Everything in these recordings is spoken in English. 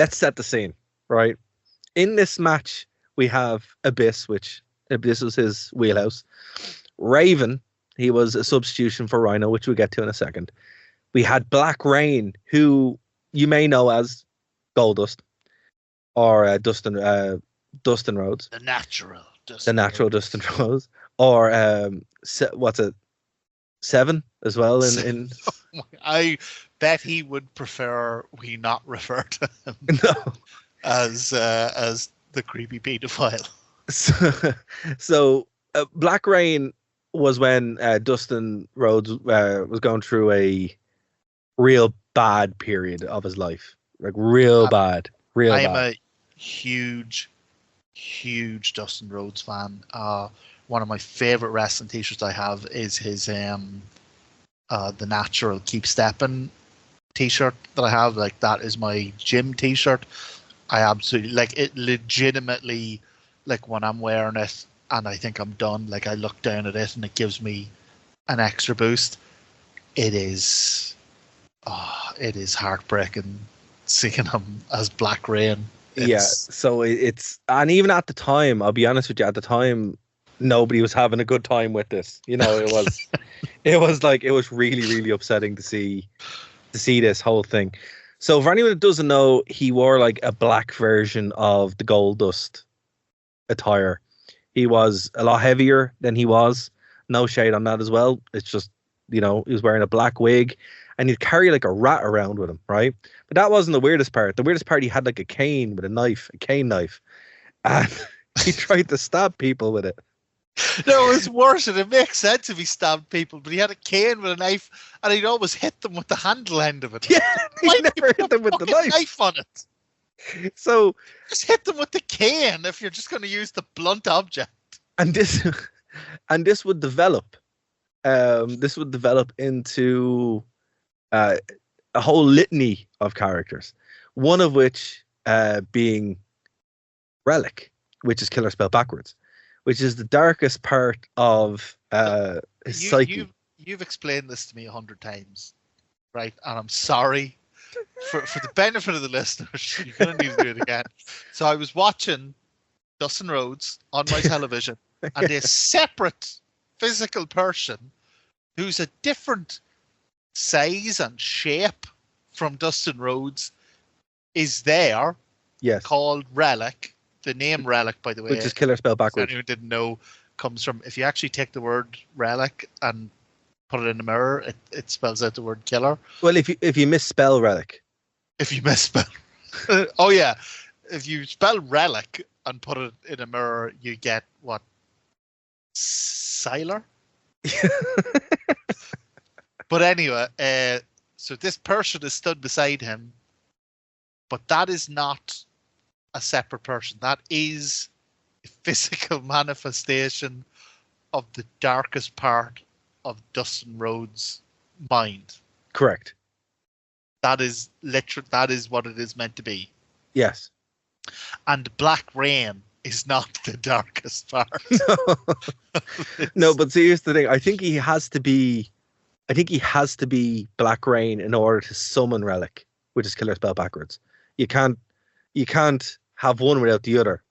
let's set the scene, right? In this match, we have Abyss, which Abyss was his wheelhouse. Raven, he was a substitution for Rhino, which we'll get to in a second. We had Black Rain, who you may know as Goldust or Dustin Rhodes, The natural Dustin Rhodes, or what's it, Seven as well. In I bet he would prefer we not refer to him no, as the creepy pedophile. So Black Rain was when Dustin Rhodes was going through a real bad period of his life, like real bad. I'm a huge Dustin Rhodes fan. One of my favorite wrestling t-shirts I have is his the Natural Keep Stepping t-shirt that I have. Like, that is my gym t-shirt. I absolutely like it. Legitimately, like, when I'm wearing it and I think I'm done, like, I look down at it and it gives me an extra boost. It is heartbreaking seeing him as Black Rain. So it's, and even at the time, I'll be honest with you, at the time, nobody was having a good time with this. You know, it was it was really, really upsetting to see this whole thing. So for anyone that doesn't know, he wore like a black version of the Goldust attire. He was a lot heavier than he was. No shade on that as well. It's just, you know, he was wearing a black wig and he'd carry like a rat around with him, right? But that wasn't the weirdest part. The weirdest part, he had like a cane with a cane knife. And he tried to stab people with it. No, it was worse, and it makes sense if he stabbed people, but he had a cane with a knife and he'd always hit them with the handle end of it. Yeah, he never hit them with the knife on it. So just hit them with the cane if you're just going to use the blunt object. And this would develop. This would develop into a whole litany of characters. One of which being Rellik, which is Killer spelled backwards, which is the darkest part of his psyche. You've explained this to me 100 times, right? And I'm sorry. For the benefit of the listeners, you're going to need to do it again. So I was watching Dustin Rhodes on my television, and a separate physical person who's a different size and shape from Dustin Rhodes is there. Yes. Called Rellik. The name Rellik, by the way, which is Killer spelled backwards. Anyone didn't know, comes from, if you actually take the word Rellik and put it in the mirror, it spells out the word killer. Well, if you misspell Rellik. If you misspell. Oh yeah. If you spell Rellik and put it in a mirror, you get what? Siler? But anyway, so this person is stood beside him, but that is not a separate person. That is a physical manifestation of the darkest part of Dustin Rhodes' mind. Correct. That is what it is meant to be. Yes. And Black Rain is not the darkest part. No, but see, here's the thing. I think he has to be Black Rain in order to summon Rellik, which is Killer spelled backwards. You can't have one without the other.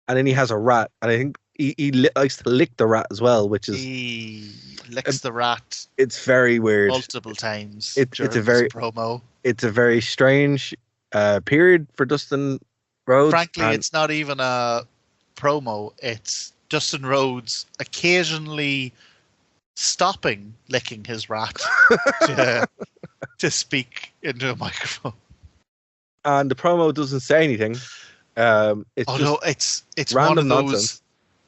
And then he has a rat, and I think he likes to lick the rat as well, which is, he licks the rat. It's very weird. Multiple times. It's a very promo. It's a very strange period for Dustin Rhodes. Frankly, it's not even a promo. It's Dustin Rhodes occasionally stopping licking his rat to speak into a microphone. And the promo doesn't say anything. It's random one of those. nonsense.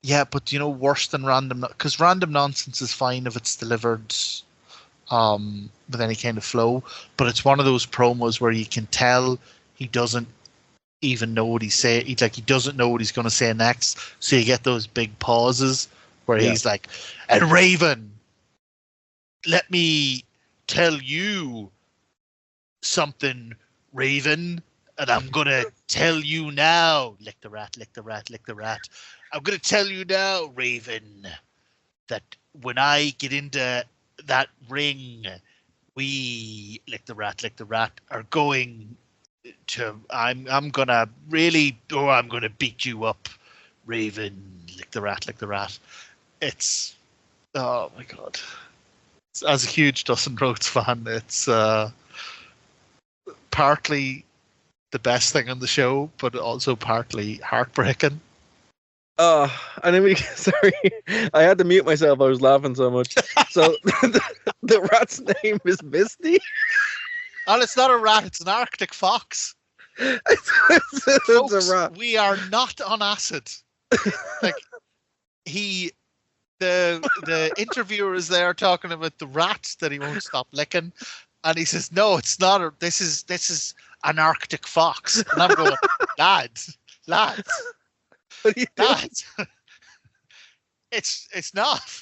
Yeah, but worse than random, because random nonsense is fine if it's delivered with any kind of flow. But it's one of those promos where you can tell he doesn't even know what he's saying. He doesn't know what he's going to say next. So you get those big pauses where he's like, "And Raven, let me tell you something, Raven. And I'm going to tell you now," lick the rat, lick the rat, lick the rat. "I'm going to tell you now, Raven, that when I get into that ring, we," lick the rat, are going I'm gonna really, I'm gonna beat you up, Raven, lick the rat, lick the rat. It's, oh my god. As a huge Dustin Rhodes fan, it's partly the best thing on the show, but also partly heartbreaking. And then sorry, I had to mute myself. I was laughing so much. So the rat's name is Misty. And it's not a rat; it's an Arctic fox. It's a rat. We are not on acid. Like the interviewer is there talking about the rat that he won't stop licking, and he says, "No, it's not. This is an Arctic fox." And I'm going, lads. What are you doing? Lads, it's not.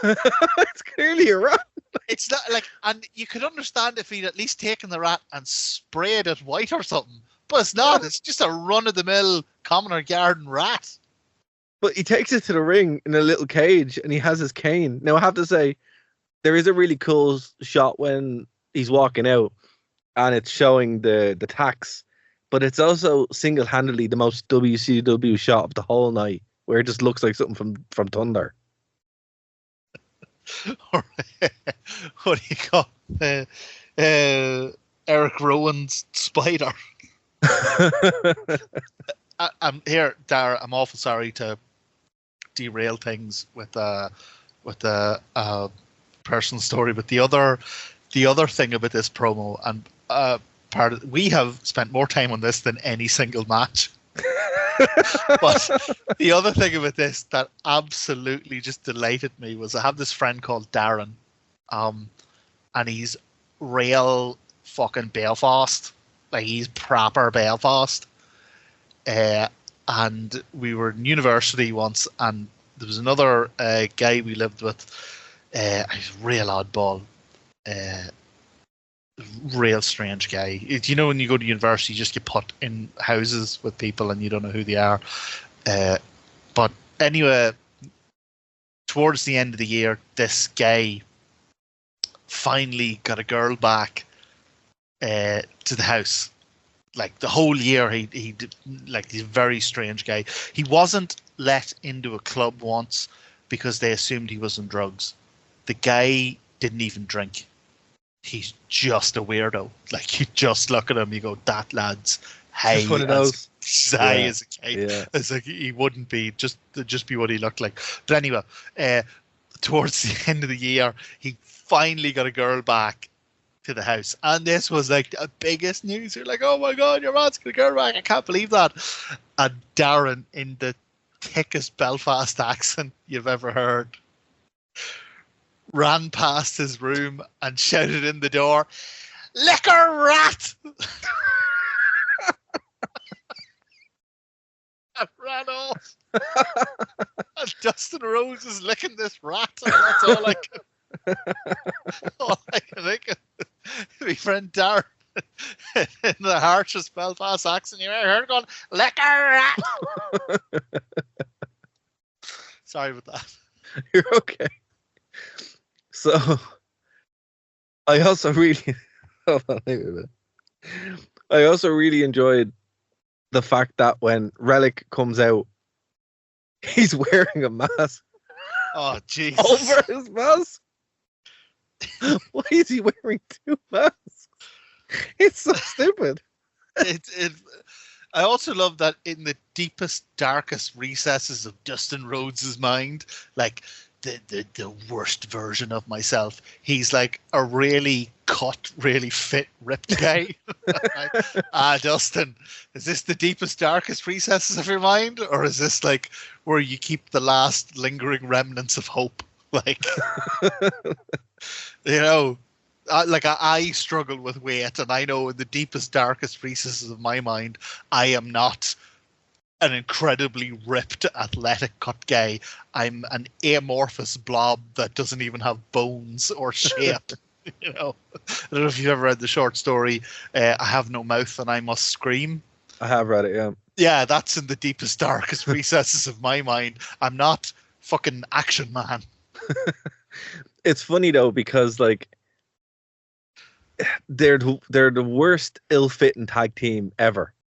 It's clearly a rat. It's not like, and you could understand if he'd at least taken the rat and sprayed it white or something, but it's not. It's just a run-of-the-mill common or garden rat. But he takes it to the ring in a little cage, and he has his cane. Now I have to say, there is a really cool shot when he's walking out, and it's showing the Tacks. But it's also single-handedly the most WCW shot of the whole night, where it just looks like something from Thunder. What do you call Eric Rowan's Spider? I'm here, Dara. I'm awful sorry to derail things with a personal story, but the other thing about this promo, and we have spent more time on this than any single match. But the other thing about this that absolutely just delighted me was I have this friend called Darren, and he's real fucking Belfast, like he's proper Belfast. And we were in university once, and there was another guy we lived with. He's a real oddball. Real strange guy. You know, when you go to university, you just get put in houses with people and you don't know who they are. But anyway, towards the end of the year, this guy finally got a girl back to the house. Like the whole year, he like, he's a very strange guy. He wasn't let into a club once because they assumed he was on drugs. The guy didn't even drink. He's just a weirdo. Like, you just look at him, you go, that lad's high. Just one of those. High as a kite. Yeah. It's like he wouldn't be, just be what he looked like. But anyway, towards the end of the year, he finally got a girl back to the house, and this was like the biggest news. You're like, oh my god, your man's got a girl back, I can't believe that. And Darren, in the thickest Belfast accent you've ever heard, ran past his room and shouted in the door, "Liquor rat!" And ran off. And Dustin Rhodes is licking this rat, and that's all I can, all I can think of. My friend Darren, in the harshest Belfast accent you ever heard, going, "Liquor rat!" Sorry about that. You're okay. So, I also really, hold on, wait a minute. I also really enjoyed the fact that when Rellik comes out, he's wearing a mask. Oh, jeez. Over his mask. Why is he wearing two masks? It's so stupid. I also love that in the deepest, darkest recesses of Dustin Rhodes' mind, like the worst version of myself, he's like a really cut, really fit, ripped guy. Like, Dustin, is this the deepest, darkest recesses of your mind, or is this like where you keep the last lingering remnants of hope? Like, you know, I struggle with weight, and I know in the deepest, darkest recesses of my mind, I am not an incredibly ripped, athletic cut guy. I'm an amorphous blob that doesn't even have bones or shape. You know, I don't know if you've ever read the short story, I Have No Mouth and I Must Scream. I have read it, yeah. Yeah, that's in the deepest, darkest recesses of my mind. I'm not fucking Action Man. It's funny though, because like they're the worst ill-fitting tag team ever.